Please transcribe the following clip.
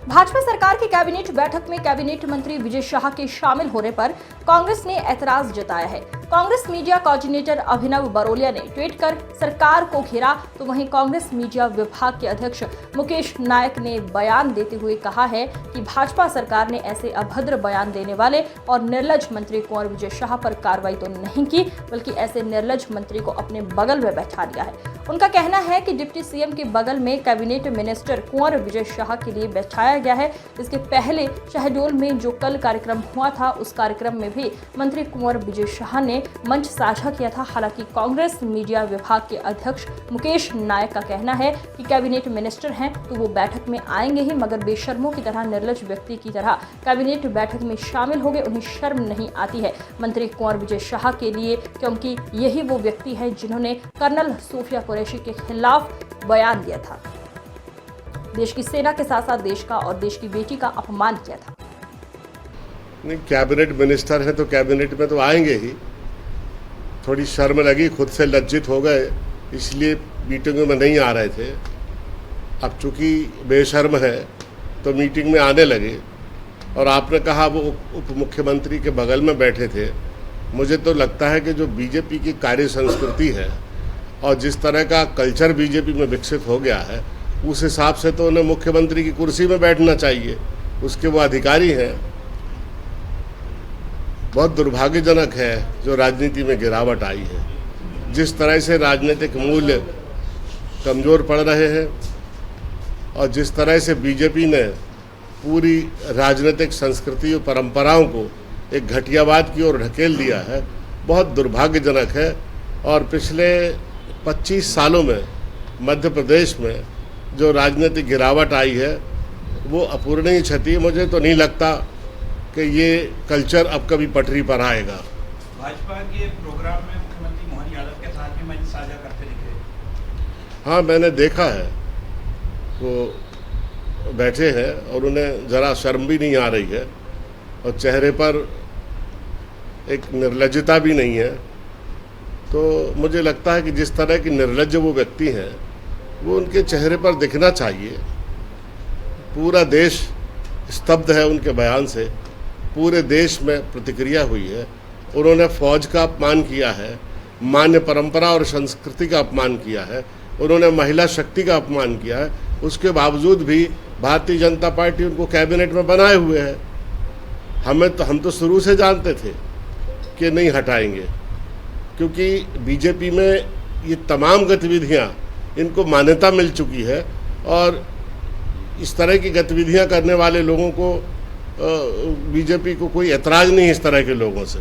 भाजपा सरकार की कैबिनेट बैठक में कैबिनेट मंत्री विजय शाह के शामिल होने पर कांग्रेस ने ऐतराज जताया है। कांग्रेस मीडिया कोऑर्डिनेटर अभिनव बरोलिया ने ट्वीट कर सरकार को घेरा, तो वहीं कांग्रेस मीडिया विभाग के अध्यक्ष मुकेश नायक ने बयान देते हुए कहा है कि भाजपा सरकार ने ऐसे अभद्र बयान देने वाले और निर्लज्ज मंत्री कुंवर विजय शाह पर कार्रवाई तो नहीं की, बल्कि ऐसे निर्लज्ज मंत्री को अपने बगल में बैठा लिया है। उनका कहना है कि डिप्टी सीएम के बगल में कैबिनेट मिनिस्टर कुंवर विजय शाह के लिए बैठाया गया है। इसके पहले शहडोल में जो कल कार्यक्रम हुआ था, उस कार्यक्रम में भी मंत्री कुंवर विजय शाह ने मंच साझा किया था। हालांकि कांग्रेस मीडिया विभाग के अध्यक्ष मुकेश नायक का कहना है कि कैबिनेट मिनिस्टर हैं तो वो बैठक में आएंगे ही, मगर बेशर्मों की तरह, निर्लज्ज व्यक्ति की तरह कैबिनेट बैठक में शामिल हो गए। उन्हें शर्म नहीं आती है मंत्री कुंवर विजय शाह के लिए, क्योंकि यही वो व्यक्ति है जिन्होंने कर्नल सूफिया कुरैशी के खिलाफ बयान दिया था, देश की सेना के साथ साथ देश का और देश की बेटी का अपमान किया था। नहीं, कैबिनेट मिनिस्टर है तो कैबिनेट में तो आएंगे ही। थोड़ी शर्म लगी, खुद से लज्जित हो गए, इसलिए मीटिंग में नहीं आ रहे थे। अब चूंकि बेशर्म है तो मीटिंग में आने लगे। और आपने कहा वो उप मुख्यमंत्री के बगल में बैठे थे। मुझे तो लगता है कि जो बीजेपी की कार्य संस्कृति है और जिस तरह का कल्चर बीजेपी में विकसित हो गया है, उस हिसाब से तो उन्हें मुख्यमंत्री की कुर्सी में बैठना चाहिए, उसके वो अधिकारी हैं। बहुत दुर्भाग्यजनक है जो राजनीति में गिरावट आई है, जिस तरह से राजनीतिक मूल्य कमज़ोर पड़ रहे हैं और जिस तरह से बीजेपी ने पूरी राजनीतिक संस्कृति और परंपराओं को एक घटियावाद की ओर ढकेल दिया है, बहुत दुर्भाग्यजनक है। और पिछले 25 सालों में मध्य प्रदेश में जो राजनीतिक गिरावट आई है वो अपूरणीय क्षति। मुझे तो नहीं लगता कि ये कल्चर अब कभी पटरी पर आएगा। भाजपा के प्रोग्राम में मुख्यमंत्री मोहन यादव के साथ भी मंच साझा करते दिखे। हाँ, मैंने देखा है, वो बैठे हैं और उन्हें ज़रा शर्म भी नहीं आ रही है और चेहरे पर एक निर्लज्जता भी नहीं है। तो मुझे लगता है कि जिस तरह की निर्लज्ज वो व्यक्ति हैं, वो उनके चेहरे पर दिखना चाहिए। पूरा देश स्तब्ध है उनके बयान से, पूरे देश में प्रतिक्रिया हुई है। उन्होंने फौज का अपमान किया है, मान्य परंपरा और संस्कृति का अपमान किया है, उन्होंने महिला शक्ति का अपमान किया है। उसके बावजूद भी भारतीय जनता पार्टी उनको कैबिनेट में बनाए हुए है। हम तो शुरू से जानते थे कि नहीं हटाएंगे, क्योंकि बीजेपी में ये तमाम गतिविधियां इनको मान्यता मिल चुकी है और इस तरह की गतिविधियां करने वाले लोगों को बीजेपी को कोई ऐतराज़ नहीं इस तरह के लोगों से।